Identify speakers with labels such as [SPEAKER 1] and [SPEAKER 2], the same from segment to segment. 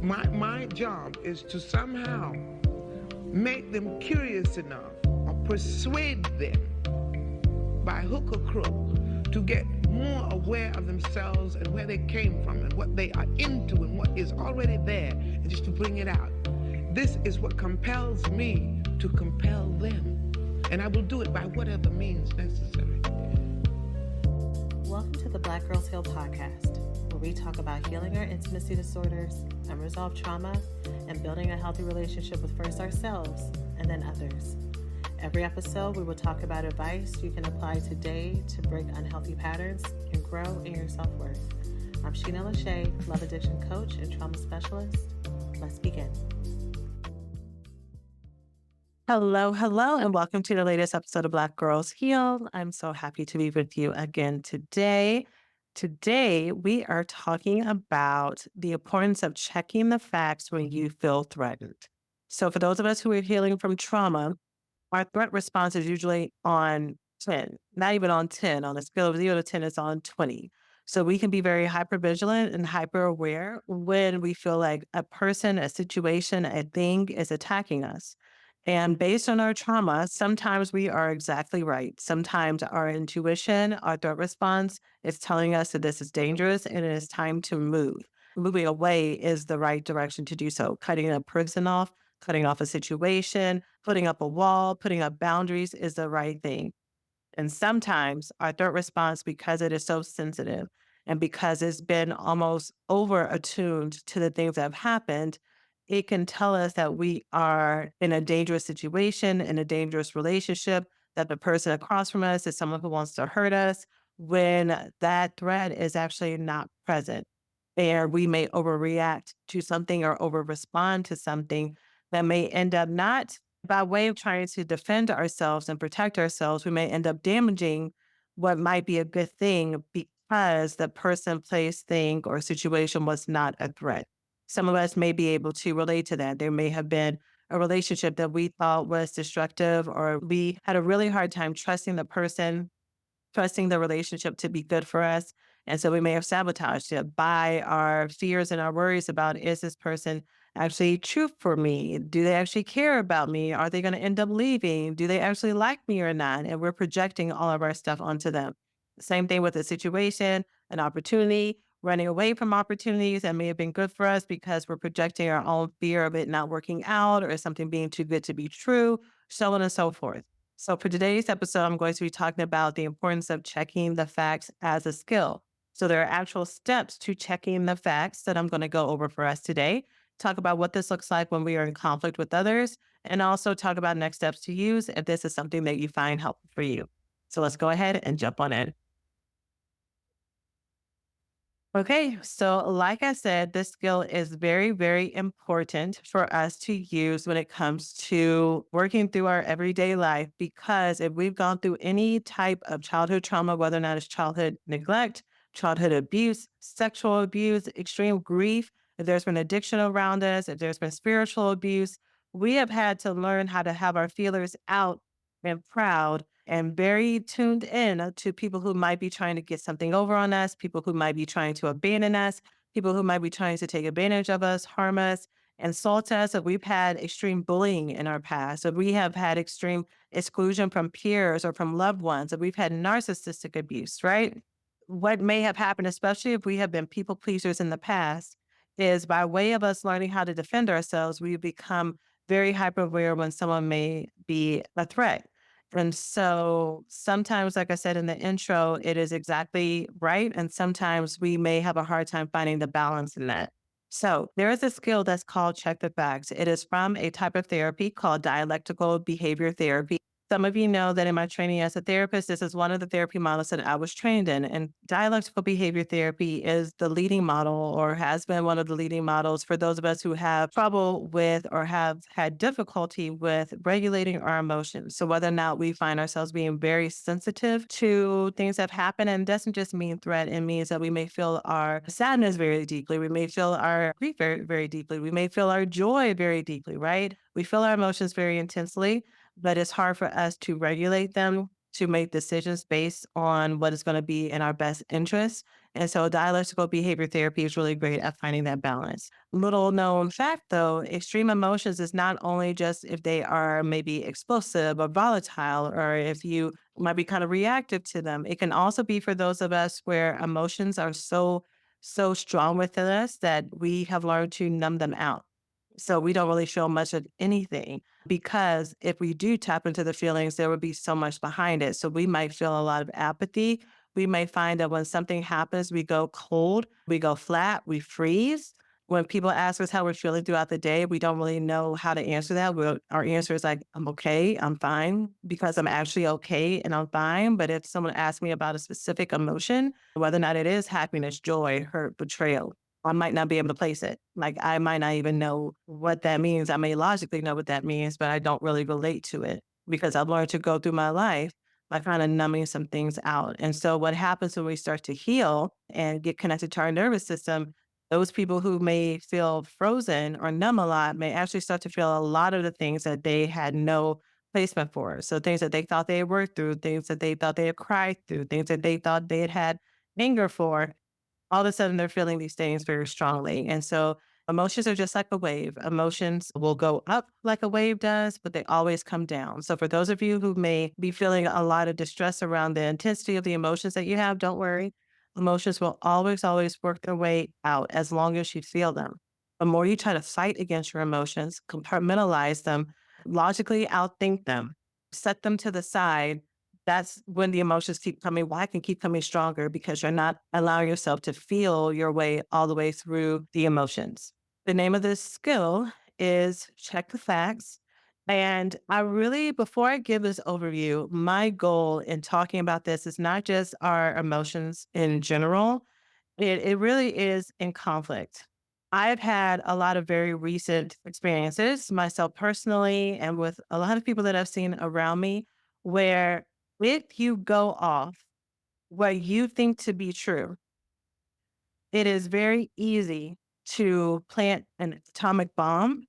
[SPEAKER 1] My job is to somehow make them curious enough or persuade them by hook or crook to get more aware of themselves and where they came from and what they are into and what is already there, and just to bring it out. This is what compels me to compel them, and I will do it by whatever means necessary.
[SPEAKER 2] Welcome to the Black Girls Heal podcast, where we talk about healing our intimacy disorders, unresolved trauma, and building a healthy relationship with first ourselves and then others. Every episode, we will talk about advice you can apply today to break unhealthy patterns and grow in your self-worth. I'm Sheena Lachey, love addiction coach and trauma specialist. Let's begin. Hello, and welcome to the latest episode of Black Girls Heal. I'm so happy to be with you again today. Today, we are talking about the importance of checking the facts when you feel threatened. So for those of us who are healing from trauma, our threat response is usually on 10, not even on 10. On a scale of 0 to 10, it's on 20. So we can be very hypervigilant and hyper aware when we feel like a person, a situation, a thing is attacking us. And based on our trauma, sometimes we are exactly right. Sometimes our intuition, our threat response is telling us that this is dangerous and it is time to move. Moving away is the right direction to do so. Cutting a person off, cutting off a situation, putting up a wall, putting up boundaries is the right thing. And sometimes our threat response, because it is so sensitive and because it's been almost over attuned to the things that have happened, it can tell us that we are in a dangerous situation, in a dangerous relationship, that the person across from us is someone who wants to hurt us, when that threat is actually not present. And we may overreact to something or over-respond to something that may end up not by way of trying to defend ourselves and protect ourselves. We may end up damaging what might be a good thing because the person, place, thing, or situation was not a threat. Some of us may be able to relate to that. There may have been a relationship that we thought was destructive, or we had a really hard time trusting the person, trusting the relationship to be good for us. And so we may have sabotaged it by our fears and our worries about, is this person actually true for me? Do they actually care about me? Are they going to end up leaving? Do they actually like me or not? And we're projecting all of our stuff onto them. Same thing with a situation, an opportunity, running away from opportunities that may have been good for us because we're projecting our own fear of it not working out or something being too good to be true, so on and so forth. So for today's episode, I'm going to be talking about the importance of checking the facts as a skill. So there are actual steps to checking the facts that I'm going to go over for us today. Talk about what this looks like when we are in conflict with others, and also talk about next steps to use if this is something that you find helpful for you. So let's go ahead and jump on in. Okay, so like I said, this skill is very, very important for us to use when it comes to working through our everyday life, because if we've gone through any type of childhood trauma, whether or not it's childhood neglect, childhood abuse, sexual abuse, extreme grief, if there's been addiction around us, if there's been spiritual abuse, we have had to learn how to have our feelers out and proud and very tuned in to people who might be trying to get something over on us, people who might be trying to abandon us, people who might be trying to take advantage of us, harm us, insult us. If we've had extreme bullying in our past, if we have had extreme exclusion from peers or from loved ones, if we've had narcissistic abuse, right? What may have happened, especially if we have been people pleasers in the past, is by way of us learning how to defend ourselves, we become very hyper aware when someone may be a threat. And so sometimes, like I said in the intro, it is exactly right. And sometimes we may have a hard time finding the balance in that. So there is a skill that's called check the facts. It is from a type of therapy called dialectical behavior therapy. Some of you know that in my training as a therapist, this is one of the therapy models that I was trained in. And dialectical behavior therapy is the leading model, or has been one of the leading models, for those of us who have trouble with or have had difficulty with regulating our emotions. So whether or not we find ourselves being very sensitive to things that happen, and it doesn't just mean threat, it means that we may feel our sadness very deeply. We may feel our grief very, very deeply. We may feel our joy very deeply, right? We feel our emotions very intensely, but it's hard for us to regulate them to make decisions based on what is going to be in our best interest. And so dialectical behavior therapy is really great at finding that balance. Little known fact though, extreme emotions is not only just if they are maybe explosive or volatile, or if you might be kind of reactive to them. It can also be for those of us where emotions are so strong within us that we have learned to numb them out. So we don't really feel much of anything because if we do tap into the feelings, there would be so much behind it. So we might feel a lot of apathy. We may find that when something happens, we go cold, we go flat, we freeze. When people ask us how we're feeling throughout the day, we don't really know how to answer that. Our answer is like, I'm okay, I'm fine, because I'm actually okay and I'm fine. But if someone asks me about a specific emotion, whether or not it is happiness, joy, hurt, betrayal, I might not be able to place it. Like, I might not even know what that means. I may logically know what that means, but I don't really relate to it because I've learned to go through my life by kind of numbing some things out. And so, what happens when we start to heal and get connected to our nervous system, those people who may feel frozen or numb a lot may actually start to feel a lot of the things that they had no placement for. So, things that they thought they had worked through, things that they thought they had cried through, things that they thought they had anger for, all of a sudden they're feeling these things very strongly. And so emotions are just like a wave. Emotions will go up like a wave does, but they always come down. So for those of you who may be feeling a lot of distress around the intensity of the emotions that you have, don't worry. Emotions will always work their way out as long as you feel them. The more you try to fight against your emotions, compartmentalize them, logically outthink them, set them to the side, that's when the emotions keep coming. Why can keep coming stronger? Because you're not allowing yourself to feel your way all the way through the emotions. The name of this skill is check the facts. And I really, before I give this overview, my goal in talking about this is not just our emotions in general, it really is in conflict. I've had a lot of very recent experiences, myself personally, and with a lot of people that I've seen around me, where if you go off what you think to be true, it is very easy to plant an atomic bomb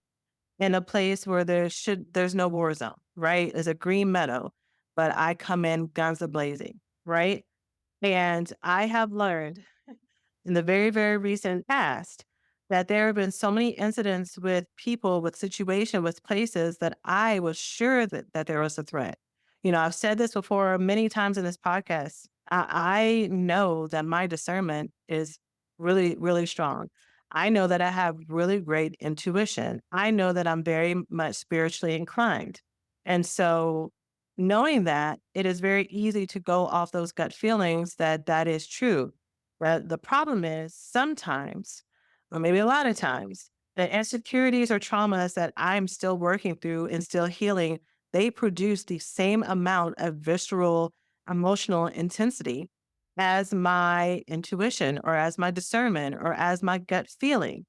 [SPEAKER 2] in a place where there's no war zone, right? There's a green meadow, but I come in guns a blazing, right? And I have learned in the very recent past that there have been so many incidents with people, with situation, with places that I was sure that there was a threat. You know, I've said this before many times in this podcast. I know that my discernment is really strong. I know that I have really great intuition. I know that I'm very much spiritually inclined. And so knowing that, it is very easy to go off those gut feelings that that is true. But the problem is sometimes, or maybe a lot of times, the insecurities or traumas that I'm still working through and still healing, they produce the same amount of visceral emotional intensity as my intuition or as my discernment or as my gut feeling.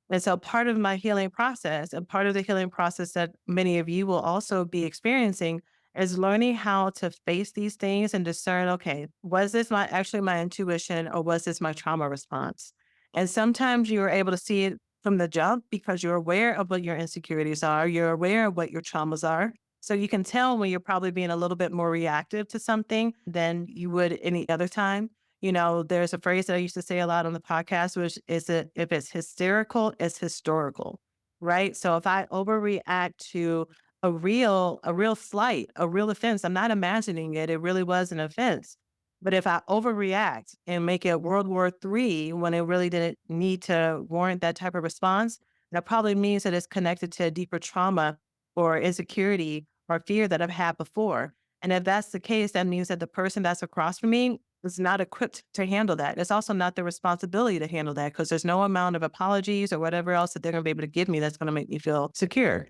[SPEAKER 2] And so part of my healing process and part of the healing process that many of you will also be experiencing is learning how to face these things and discern, okay, was this my actually my intuition or was this my trauma response? And sometimes you're able to see it from the jump because you're aware of what your insecurities are, you're aware of what your traumas are. So you can tell when you're probably being a little bit more reactive to something than you would any other time. You know, there's a phrase that I used to say a lot on the podcast, which is that if it's hysterical, it's historical, right? So if I overreact to a real slight, a real offense. I'm not imagining it. It really was an offense. But if I overreact and make it World War III when it really didn't need to warrant that type of response, that probably means that it's connected to a deeper trauma or insecurity or fear that I've had before. And if that's the case, that means that the person that's across from me is not equipped to handle that. It's also not their responsibility to handle that because there's no amount of apologies or whatever else that they're going to be able to give me that's going to make me feel secure.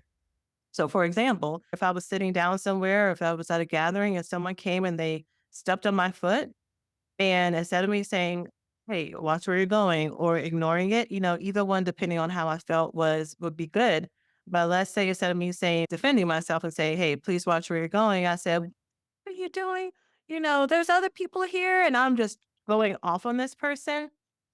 [SPEAKER 2] So, for example, if I was sitting down somewhere, or if I was at a gathering and someone came and they stepped on my foot, and instead of me saying, "Hey, watch where you're going," or ignoring it, you know, either one, depending on how I felt, would be good. But let's say instead of me saying defending myself and say, "Hey, please watch where you're going," I said, "What are you doing? You know, there's other people here," and I'm just going off on this person.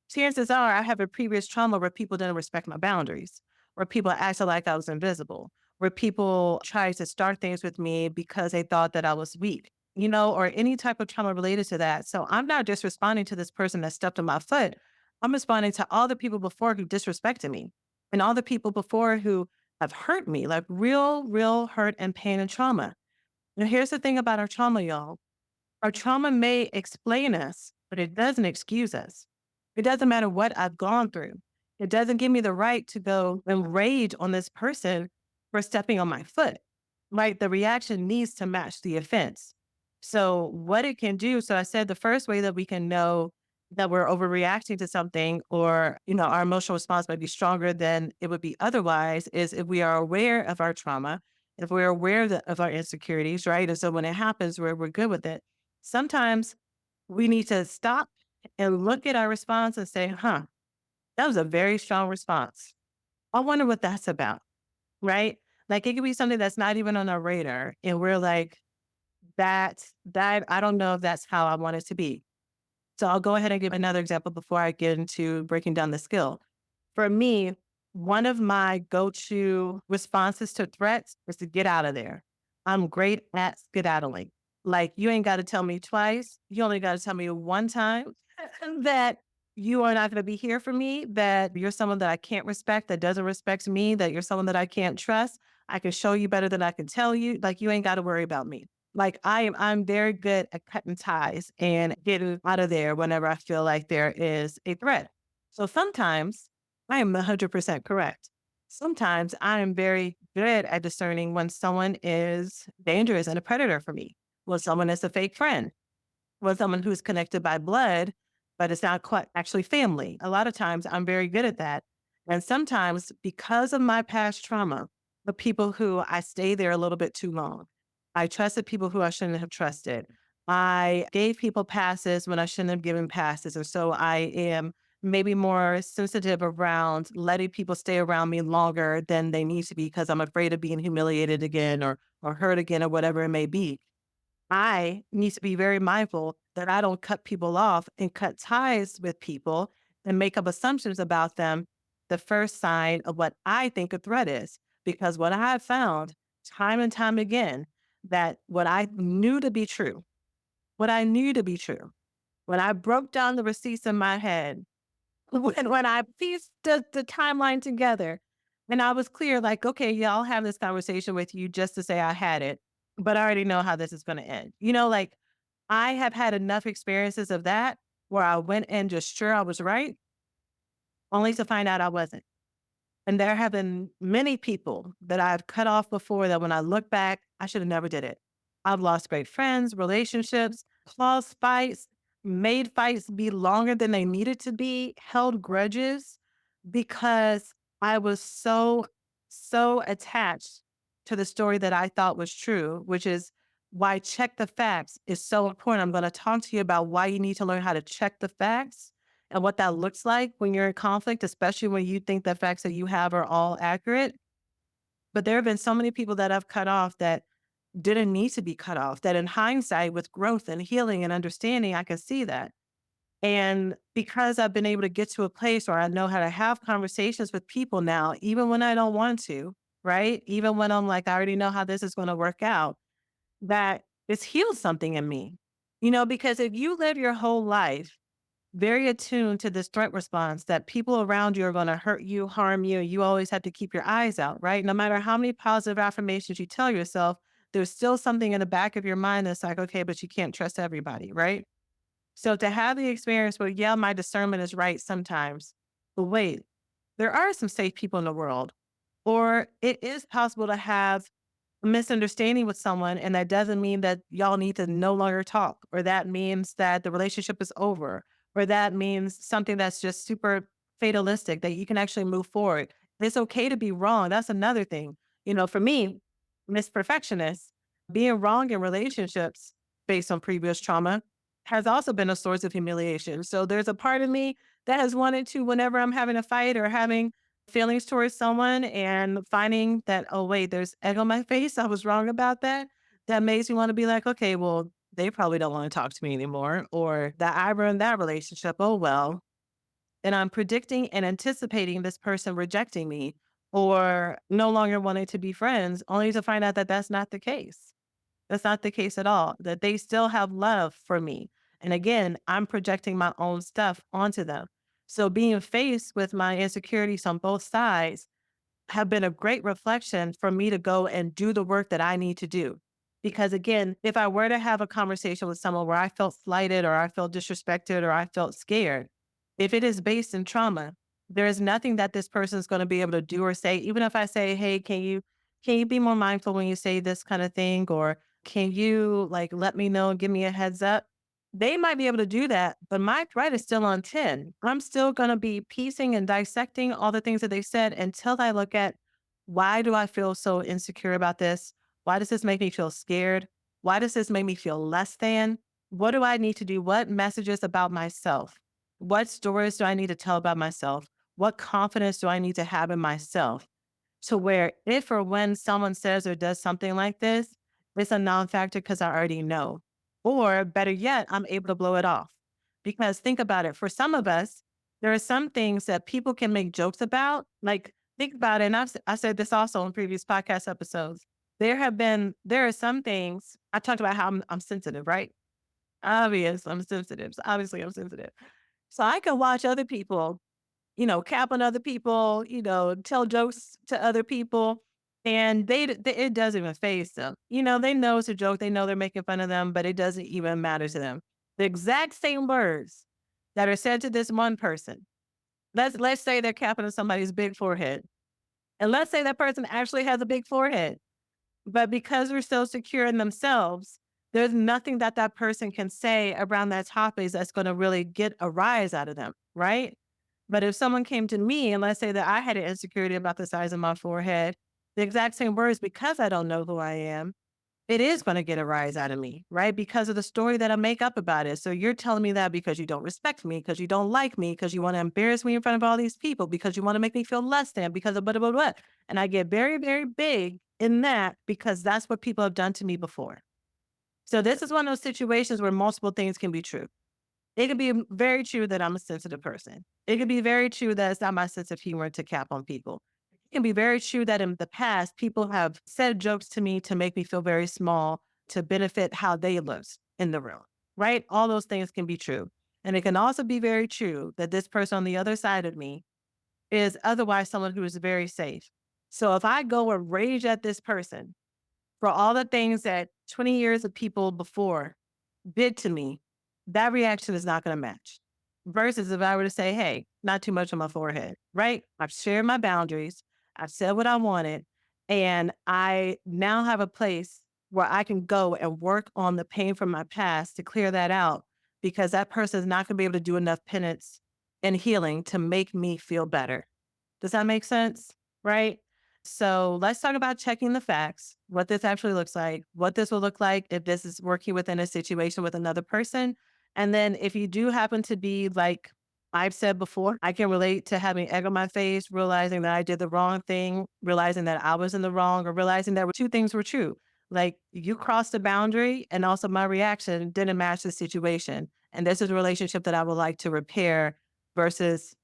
[SPEAKER 2] Chances are I have a previous trauma where people didn't respect my boundaries, where people acted like I was invisible, where people tried to start things with me because they thought that I was weak. or any type of trauma related to that. So I'm not just responding to this person that stepped on my foot. I'm responding to all the people before who disrespected me and all the people before who have hurt me, like real hurt and pain and trauma. Now, here's the thing about our trauma, y'all. Our trauma may explain us, but it doesn't excuse us. It doesn't matter what I've gone through. It doesn't give me the right to go and rage on this person for stepping on my foot. Right? The reaction needs to match the offense. So, what it can do, so I said the first way that we can know that we're overreacting to something or, our emotional response might be stronger than it would be otherwise is if we are aware of our trauma, if we're aware of our insecurities, right? And so when it happens, we're good with it. Sometimes we need to stop and look at our response and say, that was a very strong response. I wonder what that's about, right? Like it could be something that's not even on our radar. And we're like, that I don't know if that's how I want it to be. So I'll go ahead and give another example before I get into breaking down the skill. For me, one of my go-to responses to threats is to get out of there. I'm great at skedaddling. Like you ain't got to tell me twice. You only got to tell me one time that you are not going to be here for me, that you're someone that I can't respect, that doesn't respect me, that you're someone that I can't trust. I can show you better than I can tell you. Like you ain't got to worry about me. Like I'm very good at cutting ties and getting out of there whenever I feel like there is a threat. So sometimes I am 100% correct. Sometimes I am very good at discerning when someone is dangerous and a predator for me, when someone is a fake friend, when someone who's connected by blood, but it's not quite actually family. A lot of times I'm very good at that. And sometimes because of my past trauma, the people who I stay there a little bit too long, I trusted people who I shouldn't have trusted. I gave people passes when I shouldn't have given passes. And so I am maybe more sensitive around letting people stay around me longer than they need to be because I'm afraid of being humiliated again or hurt again or whatever it may be. I need to be very mindful that I don't cut people off and cut ties with people and make up assumptions about them the first sign of what I think a threat is. Because what I have found time and time again, that what I knew to be true, what I knew to be true, when I broke down the receipts in my head, when I pieced the timeline together and I was clear, like, okay, yeah, I'll have this conversation with you just to say I had it, but I already know how this is going to end. Like I have had enough experiences of that where I went in just sure I was right, only to find out I wasn't. And there have been many people that I've cut off before that when I look back, I should have never did it. I've lost great friends, relationships, caused fights, made fights be longer than they needed to be, held grudges because I was so attached to the story that I thought was true, which is why check the facts is so important. I'm going to talk to you about why you need to learn how to check the facts and what that looks like when you're in conflict, especially when you think the facts that you have are all accurate. But there have been so many people that I've cut off that didn't need to be cut off, that in hindsight, with growth and healing and understanding, I can see that. And because I've been able to get to a place where I know how to have conversations with people now, even when I don't want to, right? Even when I'm like, I already know how this is going to work out, that it's healed something in me. Because if you live your whole life very attuned to this threat response that people around you are going to hurt you, harm you. You always have to keep your eyes out, right? No matter how many positive affirmations you tell yourself, there's still something in the back of your mind that's like, okay, but you can't trust everybody, right? So to have the experience where, yeah, my discernment is right sometimes, but wait, there are some safe people in the world. Or it is possible to have misunderstanding with someone, and that doesn't mean that y'all need to no longer talk, or that means that the relationship is over, or that means something that's just super fatalistic that you can actually move forward. It's okay to be wrong. That's another thing. For me, Miss Perfectionist, being wrong in relationships based on previous trauma has also been a source of humiliation. So there's a part of me that has wanted to, whenever I'm having a fight or having feelings towards someone and finding that, oh, wait, there's egg on my face. I was wrong about that. That makes me want to be like, okay, well, they probably don't want to talk to me anymore. Or that I ruined that relationship. Oh, well. And I'm predicting and anticipating this person rejecting me or no longer wanting to be friends, only to find out that that's not the case. That's not the case at all. That they still have love for me. And again, I'm projecting my own stuff onto them. So being faced with my insecurities on both sides have been a great reflection for me to go and do the work that I need to do. Because again, if I were to have a conversation with someone where I felt slighted or I felt disrespected or I felt scared, if it is based in trauma, there is nothing that this person is going to be able to do or say. Even if I say, "Hey, can you be more mindful when you say this kind of thing?" Or "Can you like let me know, give me a heads up?" They might be able to do that, but my threat is still on 10. I'm still going to be piecing and dissecting all the things that they said until I look at, why do I feel so insecure about this? Why does this make me feel scared? Why does this make me feel less than? What do I need to do? What messages about myself? What stories do I need to tell about myself? What confidence do I need to have in myself? To where if or when someone says or does something like this, it's a non-factor because I already know. Or better yet, I'm able to blow it off. Because think about it, for some of us, there are some things that people can make jokes about. Like, think about it. And I said this also in previous podcast episodes. There are some things I talked about how I'm sensitive, right? I'm sensitive. So obviously, I'm sensitive. So I can watch other people, cap on other people, tell jokes to other people, and it doesn't even phase them. They know it's a joke. They know they're making fun of them, but it doesn't even matter to them. The exact same words that are said to this one person. Let's say they're capping on somebody's big forehead, and let's say that person actually has a big forehead. But because they're so secure in themselves, there's nothing that that person can say around that topic that's going to really get a rise out of them, right? But if someone came to me and let's say that I had an insecurity about the size of my forehead, the exact same words, because I don't know who I am, it is going to get a rise out of me, right? Because of the story that I make up about it. So you're telling me that because you don't respect me, because you don't like me, because you want to embarrass me in front of all these people, because you want to make me feel less than, because of blah, blah, blah, blah. And I get very, very big in that because that's what people have done to me before. So this is one of those situations where multiple things can be true. It could be very true that I'm a sensitive person. It could be very true that it's not my sense of humor to cap on people. It can be very true that in the past, people have said jokes to me to make me feel very small to benefit how they looked in the room, right? All those things can be true. And it can also be very true that this person on the other side of me is otherwise someone who is very safe. So if I go and rage at this person for all the things that 20 years of people before did to me, that reaction is not going to match. Versus if I were to say, hey, not too much on my forehead, right? I've shared my boundaries. I've said what I wanted. And I now have a place where I can go and work on the pain from my past to clear that out because that person is not going to be able to do enough penance and healing to make me feel better. Does that make sense? Right? So let's talk about checking the facts, what this actually looks like, what this will look like if this is working within a situation with another person. And then if you do happen to be like I've said before, I can relate to having egg on my face, realizing that I did the wrong thing, realizing that I was in the wrong, or realizing that two things were true. Like you crossed the boundary, and also my reaction didn't match the situation. And this is a relationship that I would like to repair versus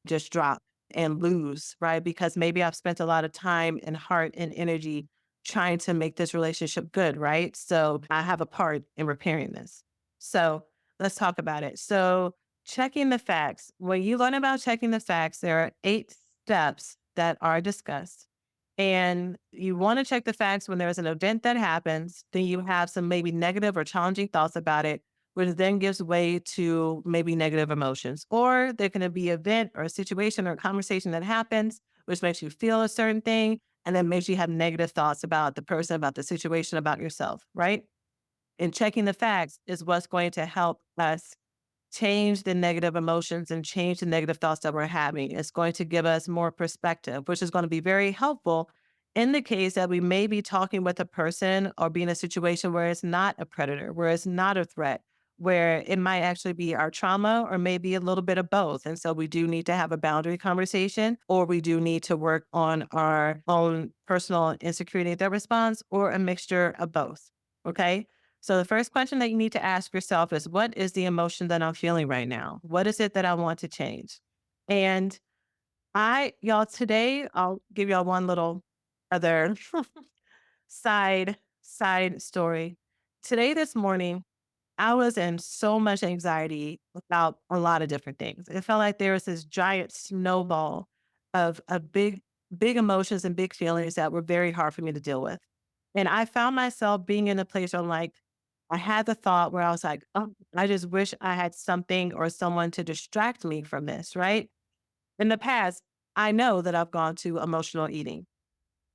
[SPEAKER 2] just drop and lose, right? Because maybe I've spent a lot of time and heart and energy trying to make this relationship good, right? So I have a part in repairing this. So let's talk about it. So checking the facts. When you learn about checking the facts, there are 8 steps that are discussed. And you want to check the facts when there's an event that happens, then you have some maybe negative or challenging thoughts about it, which then gives way to maybe negative emotions. Or there can be an event or a situation or a conversation that happens, which makes you feel a certain thing, and then makes you have negative thoughts about the person, about the situation, about yourself, right? And checking the facts is what's going to help us change the negative emotions and change the negative thoughts that we're having. It's going to give us more perspective, which is going to be very helpful in the case that we may be talking with a person or be in a situation where it's not a predator, where it's not a threat, where it might actually be our trauma or maybe a little bit of both. And so we do need to have a boundary conversation, or we do need to work on our own personal insecurity that response, or a mixture of both. Okay. So the first question that you need to ask yourself is, what is the emotion that I'm feeling right now? What is it that I want to change? And today I'll give y'all one little other side side story. This morning, I was in so much anxiety about a lot of different things. It felt like there was this giant snowball of big emotions and big feelings that were very hard for me to deal with. And I found myself being in a place where I'm like, I had the thought where I was like, oh, I just wish I had something or someone to distract me from this, right? In the past, I know that I've gone to emotional eating,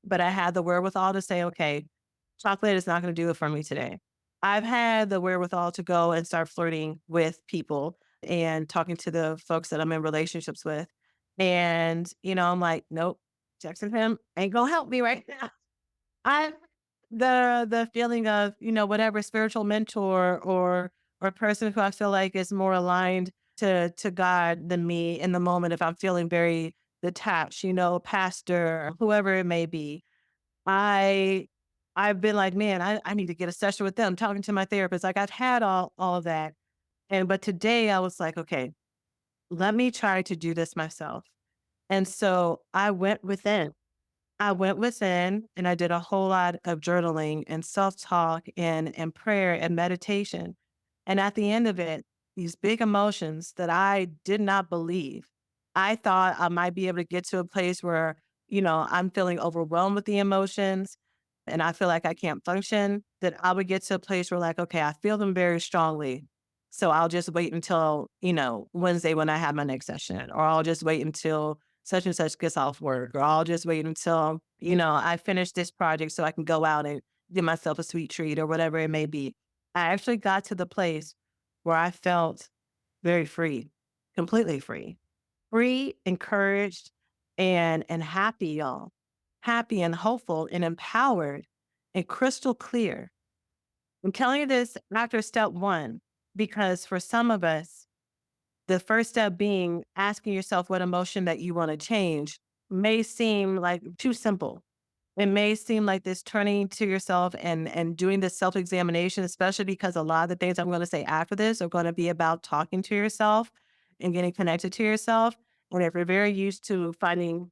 [SPEAKER 2] but I had the wherewithal to say, okay, chocolate is not going to do it for me today. I've had the wherewithal to go and start flirting with people and talking to the folks that I'm in relationships with. And, I'm like, nope, texting him ain't gonna help me right now. I the feeling of, whatever spiritual mentor or person who I feel like is more aligned to God than me in the moment if I'm feeling very detached, pastor, whoever it may be. I I've been like, man, I need to get a session with them, talking to my therapist. Like I've had all of that. But today I was like, okay, let me try to do this myself. And so I went within and I did a whole lot of journaling and self-talk and prayer and meditation. And at the end of it, these big emotions that I did not believe, I thought I might be able to get to a place where, I'm feeling overwhelmed with the emotions and I feel like I can't function, that I would get to a place where like, okay, I feel them very strongly. So I'll just wait until, Wednesday when I have my next session, or I'll just wait until such and such gets off work, or I'll just wait until, I finish this project so I can go out and give myself a sweet treat or whatever it may be. I actually got to the place where I felt very free, completely free, encouraged, and happy, y'all. Happy and hopeful and empowered and crystal clear. I'm telling you this after step one, because for some of us, the first step being asking yourself what emotion that you want to change may seem like too simple. It may seem like this turning to yourself and doing this self-examination, especially because a lot of the things I'm going to say after this are going to be about talking to yourself and getting connected to yourself. And if you're very used to finding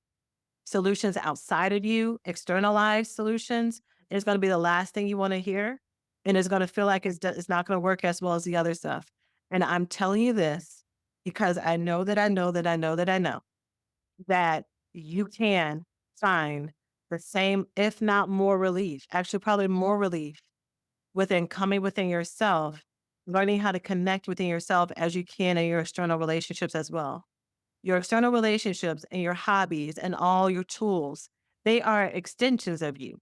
[SPEAKER 2] solutions outside of you, externalized solutions, it's going to be the last thing you want to hear. And it's going to feel like it's not going to work as well as the other stuff. And I'm telling you this because I know that I know that I know that I know that you can find the same, if not more relief, actually, probably more relief within coming within yourself, learning how to connect within yourself as you can in your external relationships as well. Your external relationships and your hobbies and all your tools, they are extensions of you.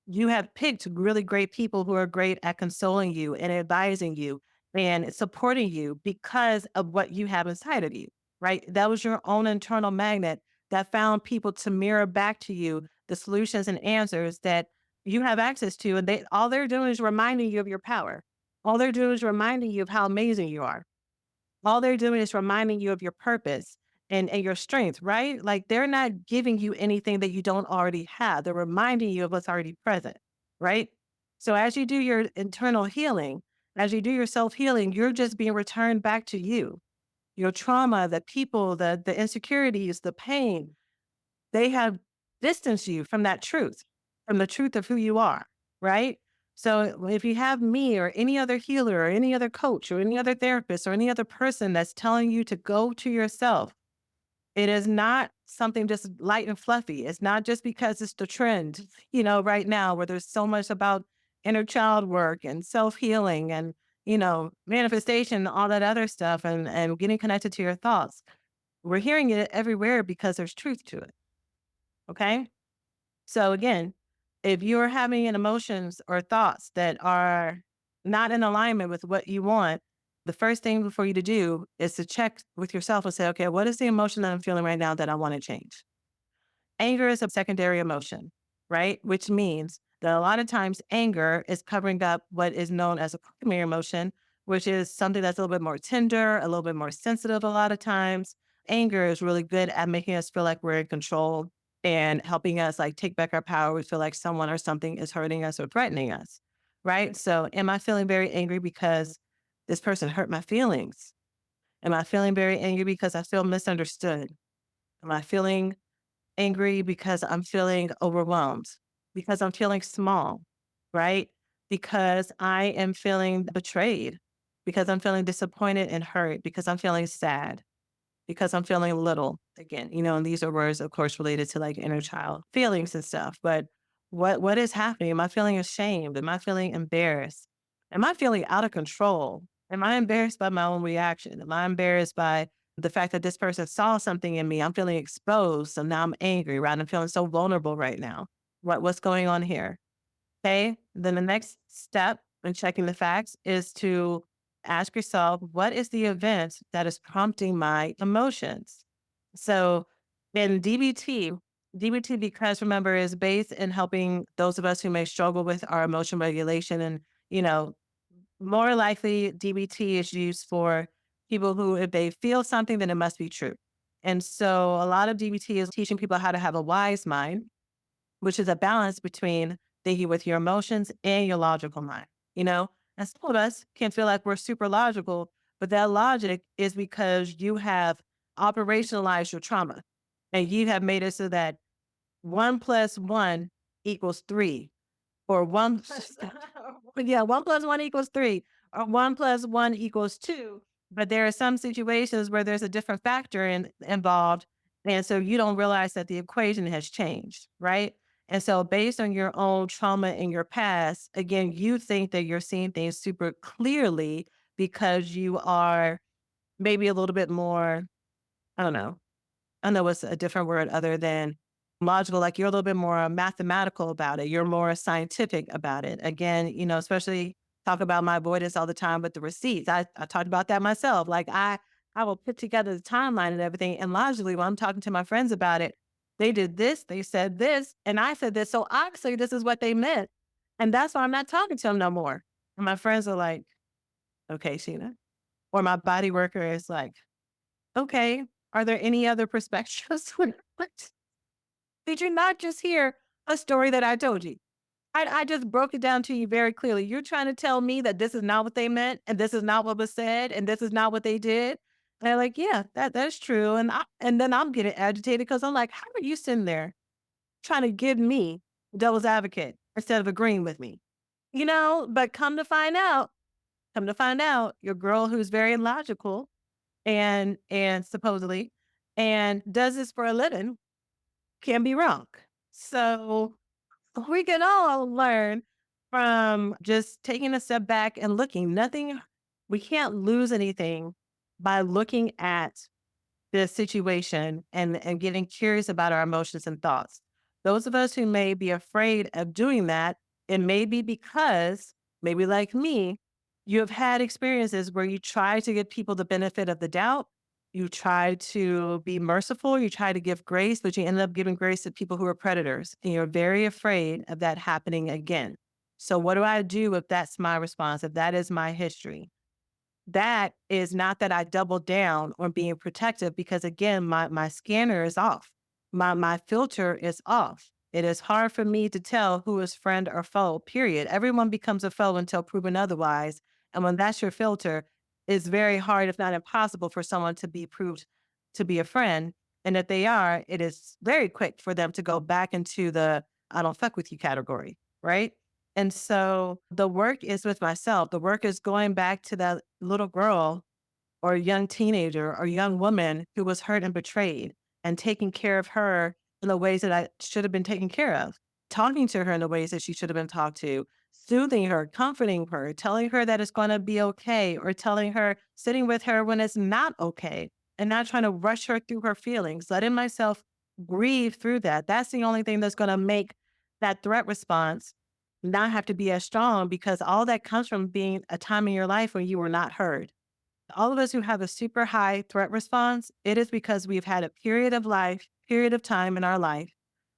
[SPEAKER 2] You have picked really great people who are great at consoling you and advising you and supporting you because of what you have inside of you, right? That was your own internal magnet that found people to mirror back to you the solutions and answers that you have access to. And all they're doing is reminding you of your power. All they're doing is reminding you of how amazing you are. All they're doing is reminding you of your purpose and your strength, right? Like they're not giving you anything that you don't already have. They're reminding you of what's already present, right? So as you do your internal healing, as you do your self-healing, you're just being returned back to you. Your trauma, the people, the insecurities, the pain, they have distanced you from that truth, from the truth of who you are, right? So if you have me or any other healer or any other coach or any other therapist or any other person that's telling you to go to yourself, it is not something just light and fluffy. It's not just because it's the trend, right now where there's so much about inner child work and self-healing and, manifestation, all that other stuff and getting connected to your thoughts. We're hearing it everywhere because there's truth to it. Okay. So again, if you're having an emotions or thoughts that are not in alignment with what you want, the first thing for you to do is to check with yourself and say, okay, what is the emotion that I'm feeling right now that I want to change? Anger is a secondary emotion, right? Which means that a lot of times anger is covering up what is known as a primary emotion, which is something that's a little bit more tender, a little bit more sensitive a lot of times. Anger is really good at making us feel like we're in control and helping us like take back our power. We feel like someone or something is hurting us or threatening us, right? So am I feeling very angry because this person hurt my feelings? Am I feeling very angry because I feel misunderstood? Am I feeling angry because I'm feeling overwhelmed, because I'm feeling small, right? because I am feeling betrayed, because I'm feeling disappointed and hurt, because I'm feeling sad, because I'm feeling little again, and these are words, of course, related to like inner child feelings and stuff. But what is happening? Am I feeling ashamed? Am I feeling embarrassed? Am I feeling out of control? Am I embarrassed by my own reaction? Am I embarrassed by the fact that this person saw something in me? I'm feeling exposed. So now I'm angry, right? I'm feeling so vulnerable right now. What's going on here? Okay. Then the next step in checking the facts is to ask yourself, what is the event that is prompting my emotions? So in DBT, because remember, is based in helping those of us who may struggle with our emotion regulation. And, you know, more likely DBT is used for people who, if they feel something, then it must be true. And so a lot of DBT is teaching people how to have a wise mind, which is a balance between thinking with your emotions and your logical mind, you know? And some of us can feel like we're super logical, but that logic is because you have operationalized your trauma and you have made it so that 1 plus 1 equals 3 or one plus yeah, 1 plus 1 equals 3 or 1 plus 1 equals 2. But there are some situations where there's a different factor involved. And so you don't realize that the equation has changed, right? And so based on your own trauma in your past, again, you think that you're seeing things super clearly because you are maybe a little bit more, I don't know, I know it's a different word other than logical, like you're a little bit more mathematical about it. You're more scientific about it. Again, especially talk about my avoidance all the time with the receipts. I talked about that myself. Like I will put together the timeline and everything. And logically, when I'm talking to my friends about it, they did this, they said this, and I said this. So obviously this is what they meant. And that's why I'm not talking to them no more. And my friends are like, okay, Sheena. Or my body worker is like, okay, are there any other perspectives? What? Did you not just hear a story that I told you? I just broke it down to you very clearly. You're trying to tell me that this is not what they meant, and this is not what was said, and this is not what they did. And they're like, yeah, that's true. And then I'm getting agitated because I'm like, how are you sitting there trying to give me devil's advocate instead of agreeing with me? But come to find out, your girl who's very logical and supposedly and does this for a living can be wrong. So we can all learn from just taking a step back and looking. We can't lose anything by looking at the situation and getting curious about our emotions and thoughts. Those of us who may be afraid of doing that, it may be because, maybe like me, you have had experiences where you try to give people the benefit of the doubt. You try to be merciful, you try to give grace, but you end up giving grace to people who are predators. And you're very afraid of that happening again. So, what do I do if that's my response, if that is my history? That is not that I double down on being protective because again, my scanner is off. My filter is off. It is hard for me to tell who is friend or foe, period. Everyone becomes a foe until proven otherwise. And when that's your filter, it's very hard, if not impossible, for someone to be proved to be a friend. And if they are, it is very quick for them to go back into the I don't fuck with you category, right? And so the work is with myself. The work is going back to that little girl or young teenager or young woman who was hurt and betrayed and taking care of her in the ways that I should have been taken care of, talking to her in the ways that she should have been talked to, soothing her, comforting her, telling her that it's going to be okay, or telling her, sitting with her when it's not okay, and not trying to rush her through her feelings, letting myself grieve through that. That's the only thing that's going to make that threat response not have to be as strong because all that comes from being a time in your life when you were not heard. All of us who have a super high threat response, it is because we've had a period of time in our life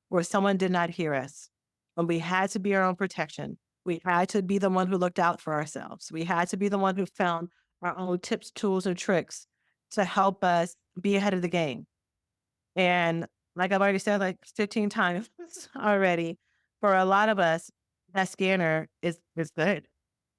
[SPEAKER 2] where someone did not hear us, when we had to be our own protection. We had to be the one who looked out for ourselves. We had to be the one who found our own tips, tools, and tricks to help us be ahead of the game. And like I've already said like 15 times already, for a lot of us, that scanner is good.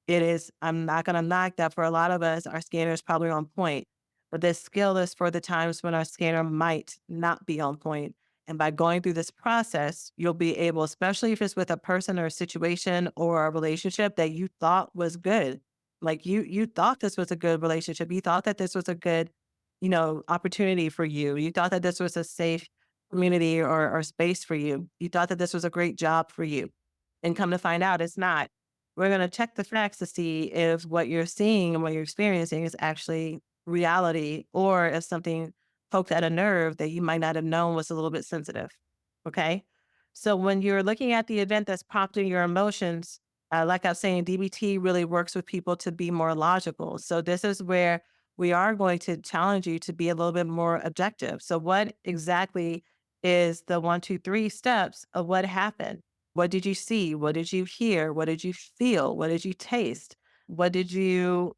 [SPEAKER 2] It is. I'm not gonna knock that for a lot of us, our scanner is probably on point. But this skill is for the times when our scanner might not be on point. And by going through this process, you'll be able, especially if it's with a person or a situation or a relationship that you thought was good. Like you thought this was a good relationship. You thought that this was a good, opportunity for you. You thought that this was a safe community or space for you. You thought that this was a great job for you. And come to find out it's not. We're going to check the facts to see if what you're seeing and what you're experiencing is actually reality or if something poked at a nerve that you might not have known was a little bit sensitive. Okay. So when you're looking at the event that's prompting your emotions, like I was saying, DBT really works with people to be more logical. So this is where we are going to challenge you to be a little bit more objective. So what exactly is the one, two, three steps of what happened? What did you see? What did you hear? What did you feel? What did you taste? What did you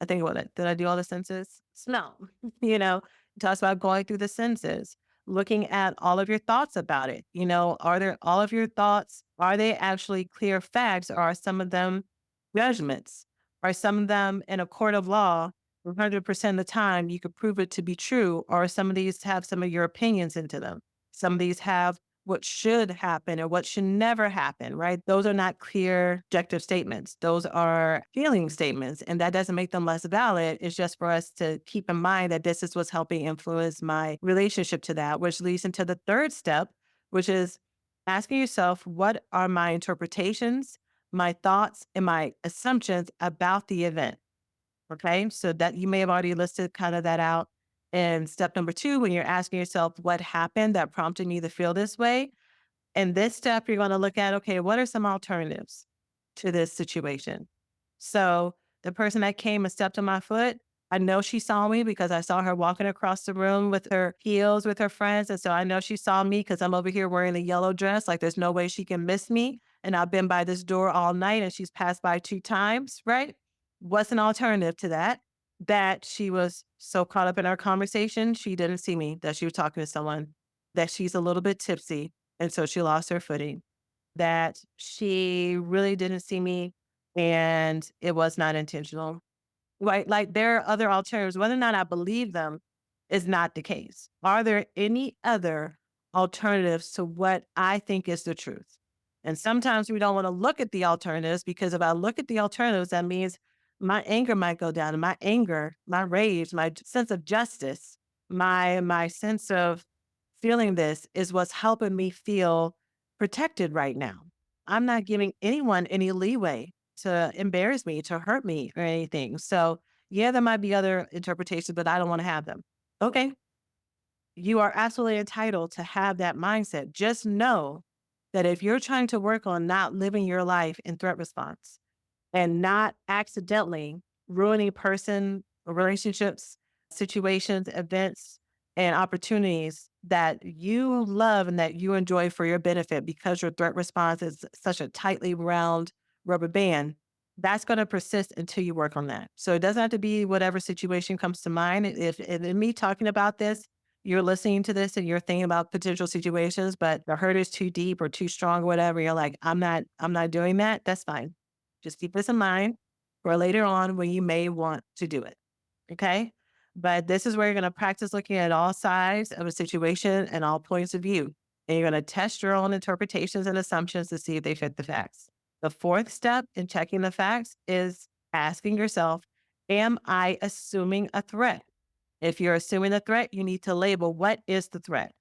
[SPEAKER 2] I think what did I do all the senses? Smell. It talks about going through the senses, looking at all of your thoughts about it. Are there all of your thoughts, are they actually clear facts or are some of them judgments? Are some of them in a court of law 100% of the time you could prove it to be true? Or some of these have some of your opinions into them? Some of these have what should happen or what should never happen, right? Those are not clear objective statements. Those are feeling statements, and that doesn't make them less valid. It's just for us to keep in mind that this is what's helping influence my relationship to that, which leads into the third step, which is asking yourself, what are my interpretations, my thoughts, and my assumptions about the event? Okay. So that you may have already listed kind of that out. And step number two, when you're asking yourself what happened that prompted me to feel this way, in this step, you're going to look at, okay, what are some alternatives to this situation? So the person that came and stepped on my foot, I know she saw me because I saw her walking across the room with her heels with her friends. And so I know she saw me because I'm over here wearing a yellow dress. Like there's no way she can miss me. And I've been by this door all night and she's passed by 2 times, right? What's an alternative to that? That she was so caught up in our conversation, she didn't see me, that she was talking to someone, that she's a little bit tipsy and so she lost her footing, that she really didn't see me and it was not intentional. Right? Like there are other alternatives. Whether or not I believe them is not the case. Are there any other alternatives to what I think is the truth? And sometimes we don't want to look at the alternatives because if I look at the alternatives, that means my anger might go down and my anger, my rage, my sense of justice, my sense of feeling this is what's helping me feel protected right now. I'm not giving anyone any leeway to embarrass me, to hurt me or anything. So, yeah, there might be other interpretations, but I don't want to have them. Okay. You are absolutely entitled to have that mindset. Just know that if you're trying to work on not living your life in threat response, and not accidentally ruining person, relationships, situations, events, and opportunities that you love and that you enjoy for your benefit because your threat response is such a tightly wound rubber band. That's going to persist until you work on that. So it doesn't have to be whatever situation comes to mind. If in me talking about this, you're listening to this and you're thinking about potential situations, but the hurt is too deep or too strong or whatever, you're like, I'm not doing that. That's fine. Just keep this in mind for later on when you may want to do it. Okay. But this is where you're going to practice looking at all sides of a situation and all points of view. And you're going to test your own interpretations and assumptions to see if they fit the facts. The fourth step in checking the facts is asking yourself, am I assuming a threat? If you're assuming a threat, you need to label what is the threat.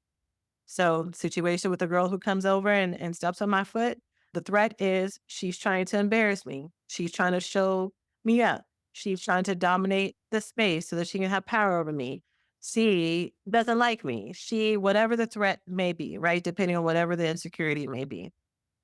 [SPEAKER 2] So, situation with the girl who comes over and steps on my foot, the threat is she's trying to embarrass me. She's trying to show me up. She's trying to dominate the space so that she can have power over me. She doesn't like me. Whatever the threat may be, right? Depending on whatever the insecurity may be.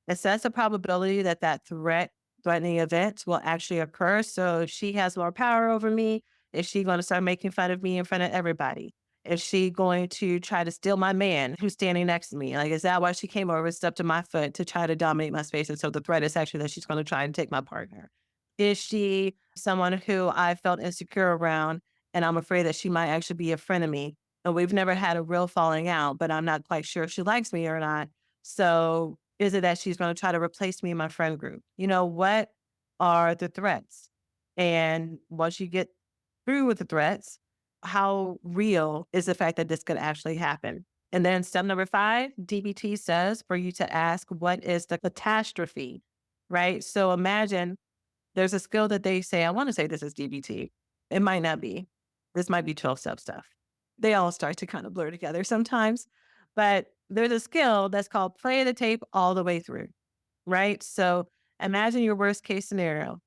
[SPEAKER 2] Assess the probability that threatening event will actually occur. So if she has more power over me, is she going to start making fun of me in front of everybody? Is she going to try to steal my man who's standing next to me? Like, is that why she came over and stepped to my foot to try to dominate my space? And so the threat is actually that she's going to try and take my partner. Is she someone who I felt insecure around and I'm afraid that she might actually be a friend of me? And we've never had a real falling out, but I'm not quite sure if she likes me or not. So is it that she's going to try to replace me in my friend group? What are the threats? And once you get through with the threats, how real is the fact that this could actually happen? And then step number 5, DBT says for you to ask, what is the catastrophe, right? So imagine there's a skill that they say, I want to say this is DBT. It might not be. This might be 12-step stuff. They all start to kind of blur together sometimes. But there's a skill that's called play the tape all the way through, right? So imagine your worst case scenario.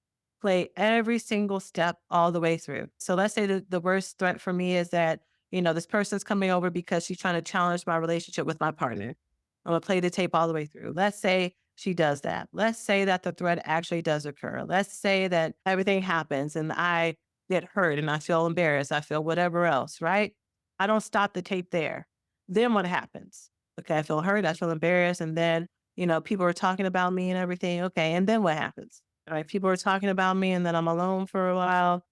[SPEAKER 2] Play every single step all the way through. So let's say the worst threat for me is that, this person's coming over because she's trying to challenge my relationship with my partner. I'm gonna play the tape all the way through. Let's say she does that. Let's say that the threat actually does occur. Let's say that everything happens and I get hurt and I feel embarrassed. I feel whatever else, right? I don't stop the tape there. Then what happens? Okay, I feel hurt. I feel embarrassed. And then people are talking about me and everything. Okay. And then what happens? All right. People are talking about me and then I'm alone for a while.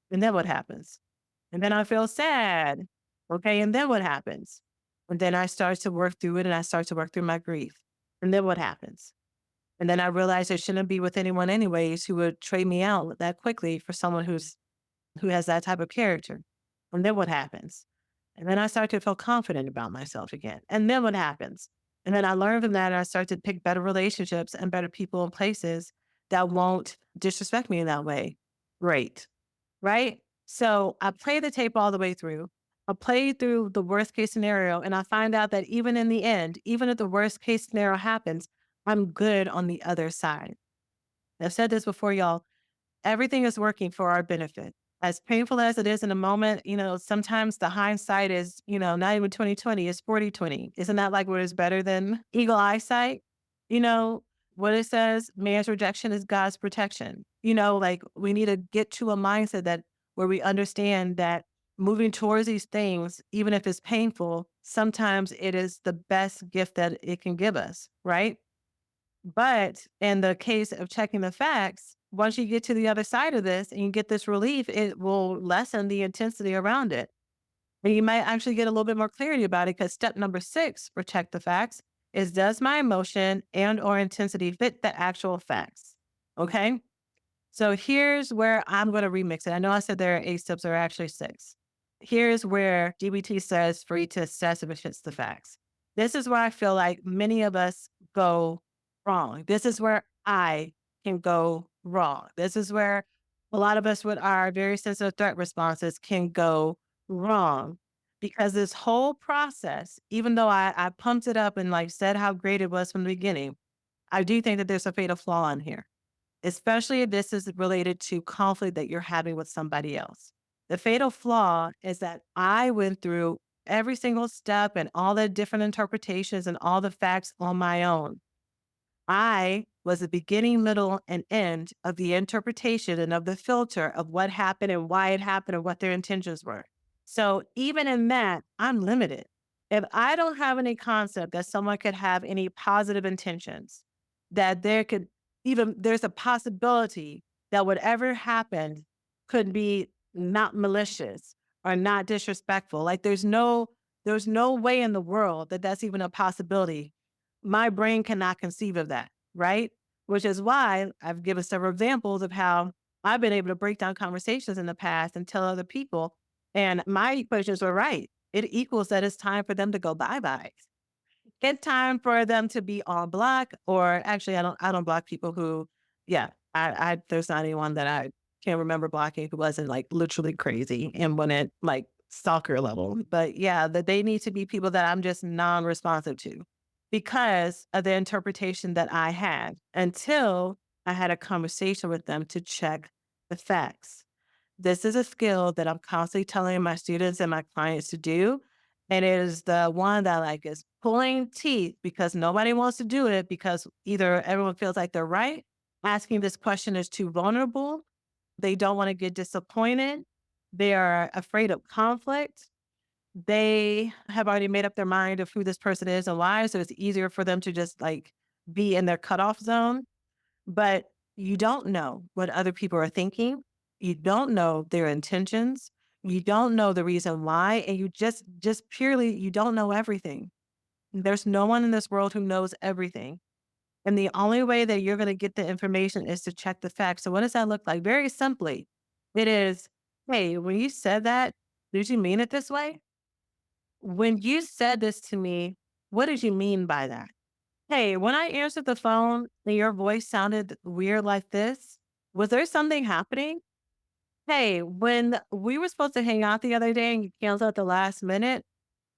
[SPEAKER 2] And then what happens? And then I feel sad. Okay. And then what happens? And then I start to work through it and I start to work through my grief. And then what happens? And then I realized I shouldn't be with anyone anyways who would trade me out that quickly for someone who has that type of character. And then what happens? And then I start to feel confident about myself again. And then what happens? And then I learn from that and I start to pick better relationships and better people and places that won't disrespect me in that way. Great. Right? So I play the tape all the way through. I play through the worst case scenario and I find out that even in the end, even if the worst case scenario happens, I'm good on the other side. I've said this before, y'all. Everything is working for our benefit. As painful as it is in the moment, sometimes the hindsight is, not even 2020, it's 40/20. Isn't that like what is better than eagle eyesight? You know, what it says, man's rejection is God's protection. Like we need to get to a mindset that where we understand that moving towards these things, even if it's painful, sometimes it is the best gift that it can give us, right? But in the case of checking the facts, once you get to the other side of this and you get this relief, it will lessen the intensity around it. And you might actually get a little bit more clarity about it because step number 6 for check the facts is does my emotion and or intensity fit the actual facts? Okay. So here's where I'm going to remix it. I know I said there are 8 steps, there are actually 6. Here's where DBT says for you to assess if it fits the facts. This is where I feel like many of us go wrong. This is where I can go wrong. This is where a lot of us with our very sensitive threat responses can go wrong. Because this whole process, even though I pumped it up and like said how great it was from the beginning, I do think that there's a fatal flaw in here, especially if this is related to conflict that you're having with somebody else. The fatal flaw is that I went through every single step and all the different interpretations and all the facts on my own. I was the beginning, middle, and end of the interpretation and of the filter of what happened and why it happened and what their intentions were. So even in that, I'm limited. If I don't have any concept that someone could have any positive intentions, that there could even, there's a possibility that whatever happened could be not malicious or not disrespectful. Like there's no way in the world that that's even a possibility. My brain cannot conceive of that, right? Which is why I've given several examples of how I've been able to break down conversations in the past and tell other people, and my equations were right. It equals that it's time for them to go bye-bye. It's time for them to be on block, or actually I don't block people who, yeah, I there's not anyone that I can remember blocking who wasn't like literally crazy and went like stalker level. But yeah, that they need to be people that I'm just non-responsive to because of the interpretation that I had until I had a conversation with them to check the facts. This is a skill that I'm constantly telling my students and my clients to do. And it is the one that like is pulling teeth because nobody wants to do it because either everyone feels like they're right. Asking this question is too vulnerable. They don't want to get disappointed. They are afraid of conflict. They have already made up their mind of who this person is and why. So it's easier for them to just like be in their cutoff zone. But you don't know what other people are thinking. You don't know their intentions. You don't know the reason why. And you just purely, you don't know everything. There's no one in this world who knows everything. And the only way that you're going to get the information is to check the facts. So what does that look like? Very simply, it is, hey, when you said that, did you mean it this way? when you said this to me, what did you mean by that? Hey, when I answered the phone and your voice sounded weird like this, was there something happening? Hey, when we were supposed to hang out the other day and you canceled at the last minute,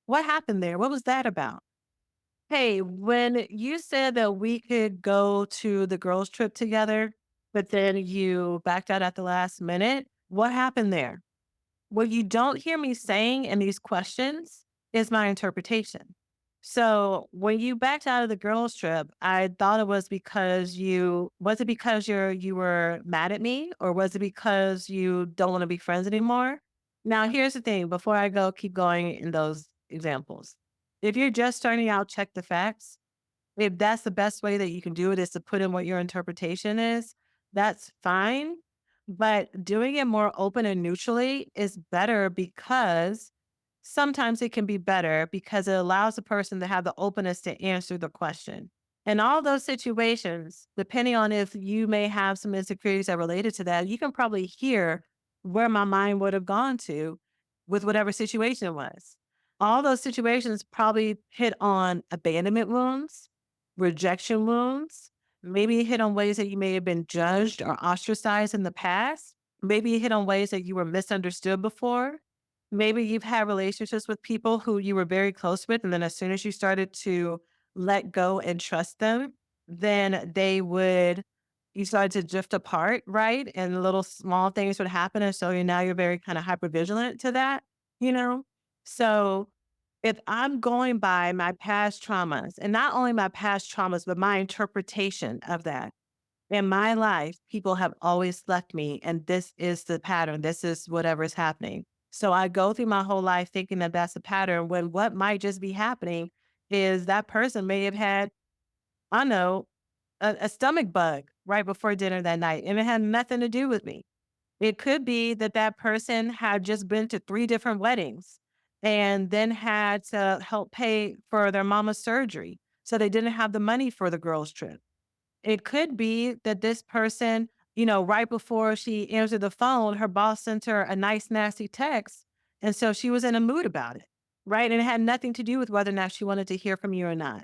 [SPEAKER 2] what happened there? What was that about? Hey, when you said that we could go to the girls' trip together, but then you backed out at the last minute, what happened there? What you don't hear me saying in these questions is my interpretation. So when you backed out of the girls' trip, I thought it was because was it because you were mad at me or was it because you don't want to be friends anymore? Now here's the thing, before I keep going in those examples. If you're just starting out, check the facts. If that's the best way that you can do it is to put in what your interpretation is, that's fine. But doing it more open and neutrally is better because sometimes it can be better because it allows the person to have the openness to answer the question. In all those situations, depending on if you may have some insecurities that are related to that, you can probably hear where my mind would have gone to with whatever situation it was. All those situations probably hit on abandonment wounds, rejection wounds, maybe hit on ways that you may have been judged or ostracized in the past. Maybe you hit on ways that you were misunderstood before. Maybe you've had relationships with people who you were very close with. And then as soon as you started to let go and trust them, then you started to drift apart, right? And little small things would happen. And so now you're very kind of hyper vigilant to that, you know? So if I'm going by my past traumas, and not only my past traumas, but my interpretation of that, in my life, people have always left me, and this is the pattern. This is whatever is happening. So I go through my whole life thinking that that's a pattern when what might just be happening is that person may have had, I don't know, a stomach bug right before dinner that night, and it had nothing to do with me. It could be that that person had just been to 3 different weddings and then had to help pay for their mama's surgery, so they didn't have the money for the girls' trip. It could be that this person, right before she answered the phone, her boss sent her a nice, nasty text. And so she was in a mood about it, right? And it had nothing to do with whether or not she wanted to hear from you or not.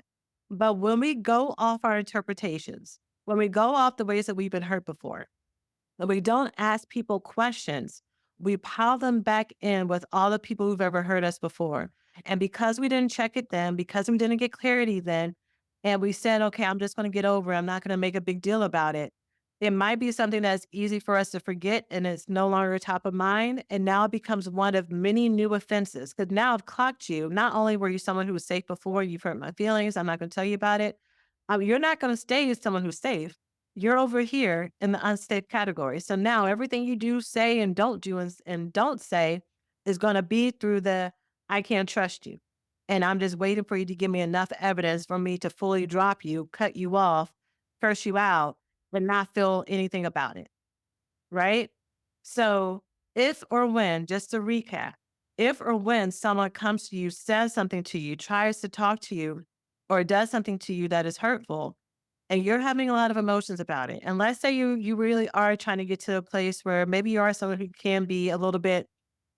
[SPEAKER 2] But when we go off our interpretations, when we go off the ways that we've been hurt before, and we don't ask people questions, we pile them back in with all the people who've ever hurt us before. And because we didn't check it then, because we didn't get clarity then, and we said, okay, I'm just going to get over it, I'm not going to make a big deal about it. It might be something that's easy for us to forget and it's no longer top of mind. And now it becomes one of many new offenses. Because now I've clocked you. Not only were you someone who was safe before, you've hurt my feelings. I'm not going to tell you about it. You're not going to stay as someone who's safe. You're over here in the unsafe category. So now everything you do, say, and don't do and don't say is going to be through the I can't trust you. And I'm just waiting for you to give me enough evidence for me to fully drop you, cut you off, curse you out, but not feel anything about it. Right. So if or when, just to recap, if or when someone comes to you, says something to you, tries to talk to you, or does something to you that is hurtful, and you're having a lot of emotions about it. And let's say you really are trying to get to a place where maybe you are someone who can be a little bit,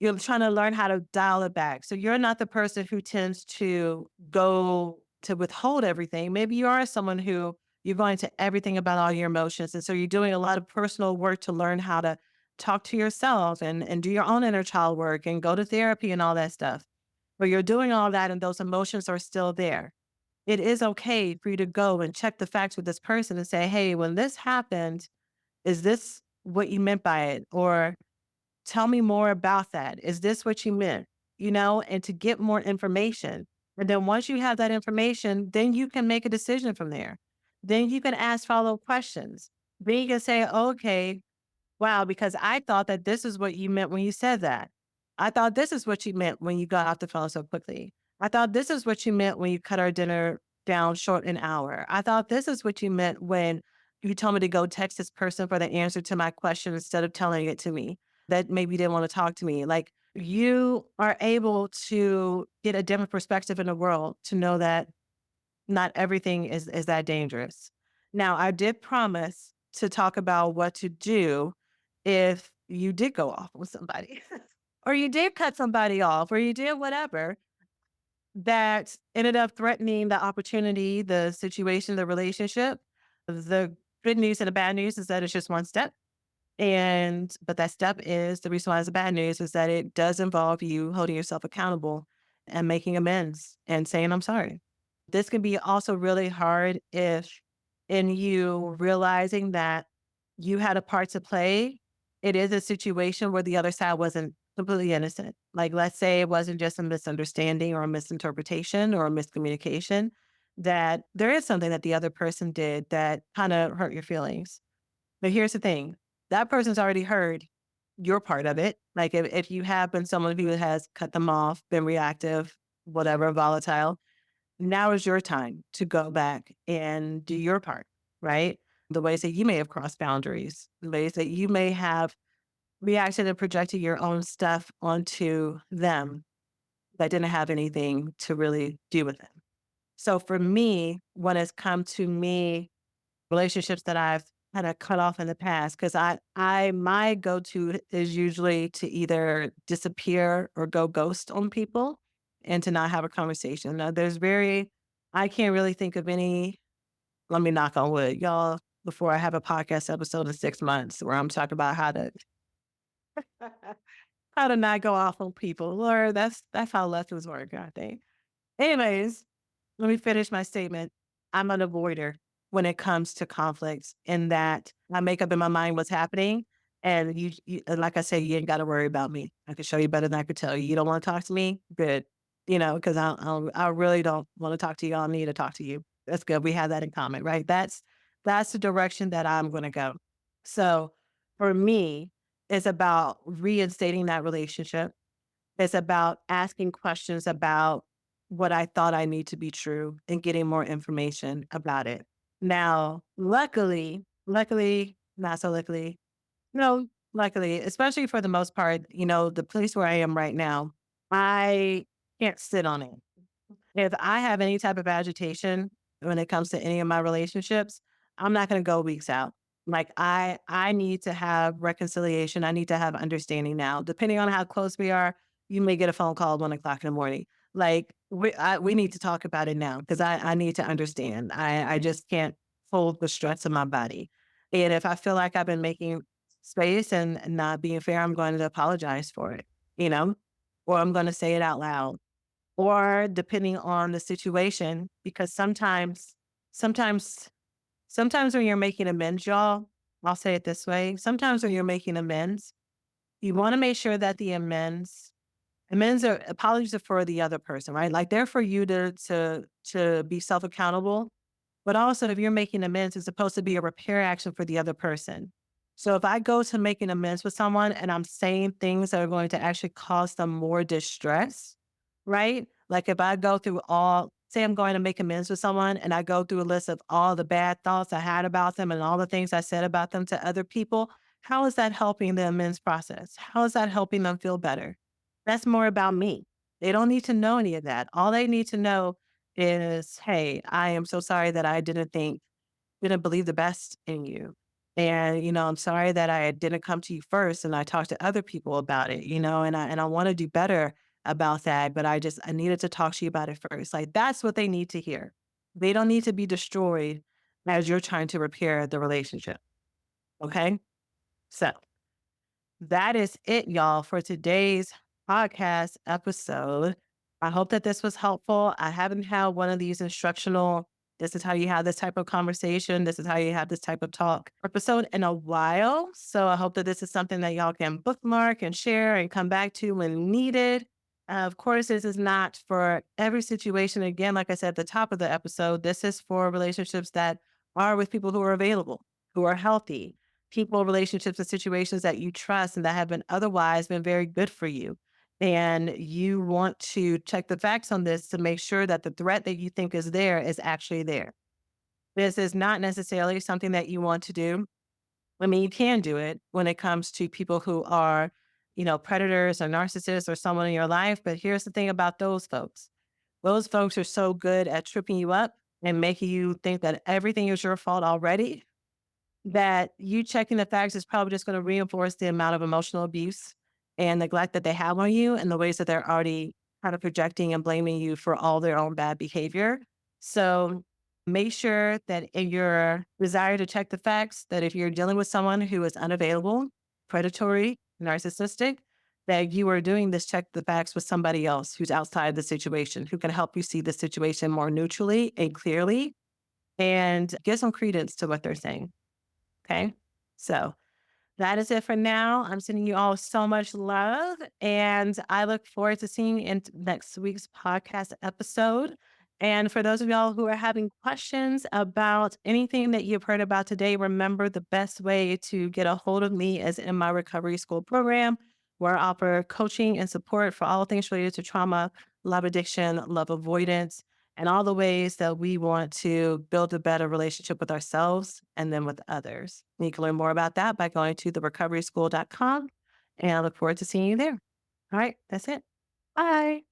[SPEAKER 2] you're trying to learn how to dial it back. So you're not the person who tends to go to withhold everything. Maybe you are someone who you're going to everything about all your emotions. And so you're doing a lot of personal work to learn how to talk to yourself and do your own inner child work and go to therapy and all that stuff. But you're doing all that and those emotions are still there. It is okay for you to go and check the facts with this person and say, hey, when this happened, is this what you meant by it? Or tell me more about that. Is this what you meant? And to get more information. And then once you have that information, then you can make a decision from there. Then you can ask follow up questions. Then you can say, okay, wow, because I thought that this is what you meant when you said that. I thought this is what you meant when you got off the phone so quickly. I thought this is what you meant when you cut our dinner down short an hour. I thought this is what you meant when you told me to go text this person for the answer to my question instead of telling it to me that maybe didn't want to talk to me. Like you are able to get a different perspective in the world to know that not everything is that dangerous. Now, I did promise to talk about what to do if you did go off with somebody or you did cut somebody off or you did whatever. that ended up threatening the opportunity, the situation, the relationship. The good news and the bad news is that it's just one step. But that step is the reason why it's the bad news is that it does involve you holding yourself accountable and making amends and saying, I'm sorry. This can be also really hard if in you realizing that you had a part to play. It is a situation where the other side wasn't completely innocent. Like, let's say it wasn't just a misunderstanding or a misinterpretation or a miscommunication, that there is something that the other person did that kind of hurt your feelings. But here's the thing, that person's already heard your part of it. Like, if you have been someone who has cut them off, been reactive, whatever, volatile, now is your time to go back and do your part, right? The ways that you may have crossed boundaries, the ways that you may have reacted and projected your own stuff onto them that didn't have anything to really do with them. So for me, when it's come to me, relationships that I've kind of cut off in the past, because my go-to is usually to either disappear or go ghost on people and to not have a conversation. Now, I can't really think of any, let me knock on wood, y'all, before I have a podcast episode in 6 months where I'm talking about how to not go off on people. Lord, that's how lessons work, I think. Anyways, let me finish my statement. I'm an avoider when it comes to conflicts in that I make up in my mind what's happening. And like I say, you ain't got to worry about me. I can show you better than I could tell you. You don't want to talk to me? Good. Because I really don't want to talk to you. I need to talk to you. That's good. We have that in common, right? That's the direction that I'm going to go. So for me, it's about reinstating that relationship. It's about asking questions about what I thought I need to be true and getting more information about it. Now, luckily, not so luckily, no, luckily, especially for the most part, the place where I am right now, I can't sit on it. If I have any type of agitation when it comes to any of my relationships, I'm not going to go weeks out. Like I need to have reconciliation. I need to have understanding now. Depending on how close we are, you may get a phone call at 1 o'clock in the morning. Like we need to talk about it now because I need to understand. I just can't hold the stress of my body. And if I feel like I've been making space and not being fair, I'm going to apologize for it, you know, or I'm going to say it out loud or depending on the situation, because sometimes, sometimes when you're making amends, y'all, I'll say it this way. Sometimes when you're making amends, you want to make sure that the amends are apologies are for the other person, right? Like they're for you to be self accountable. But also, if you're making amends, it's supposed to be a repair action for the other person. So if I go to making amends with someone and I'm saying things that are going to actually cause them more distress, right? Like if I go through say I'm going to make amends with someone and I go through a list of all the bad thoughts I had about them and all the things I said about them to other people, how is that helping the amends process? How is that helping them feel better? That's more about me. They don't need to know any of that. All they need to know is, hey, I am so sorry that I didn't believe the best in you. And, I'm sorry that I didn't come to you first and I talked to other people about it, and I want to do better about that. But I needed to talk to you about it first. Like that's what they need to hear. They don't need to be destroyed as you're trying to repair the relationship. Okay. So that is it, y'all, for today's podcast episode. I hope that this was helpful. I haven't had one of these instructional, this is how you have this type of conversation, this is how you have this type of talk episode in a while. So I hope that this is something that y'all can bookmark and share and come back to when needed. Of course, this is not for every situation. Again, like I said at the top of the episode, this is for relationships that are with people who are available, who are healthy, people, relationships, and situations that you trust and that have been otherwise been very good for you. And you want to check the facts on this to make sure that the threat that you think is there is actually there. This is not necessarily something that you want to do. I mean, you can do it when it comes to people who are, predators or narcissists or someone in your life. But here's the thing about those folks. Those folks are so good at tripping you up and making you think that everything is your fault already that you checking the facts is probably just going to reinforce the amount of emotional abuse and neglect that they have on you and the ways that they're already kind of projecting and blaming you for all their own bad behavior. So make sure that in your desire to check the facts, that if you're dealing with someone who is unavailable, predatory, narcissistic, that you are doing this check the facts with somebody else who's outside the situation, who can help you see the situation more neutrally and clearly and give some credence to what they're saying. Okay. So that is it for now. I'm sending you all so much love, and I look forward to seeing you in next week's podcast episode. And for those of y'all who are having questions about anything that you've heard about today, remember the best way to get a hold of me is in my recovery school program, where I offer coaching and support for all things related to trauma, love addiction, love avoidance, and all the ways that we want to build a better relationship with ourselves and then with others. And you can learn more about that by going to therecoveryschool.com. And I look forward to seeing you there. All right, that's it. Bye.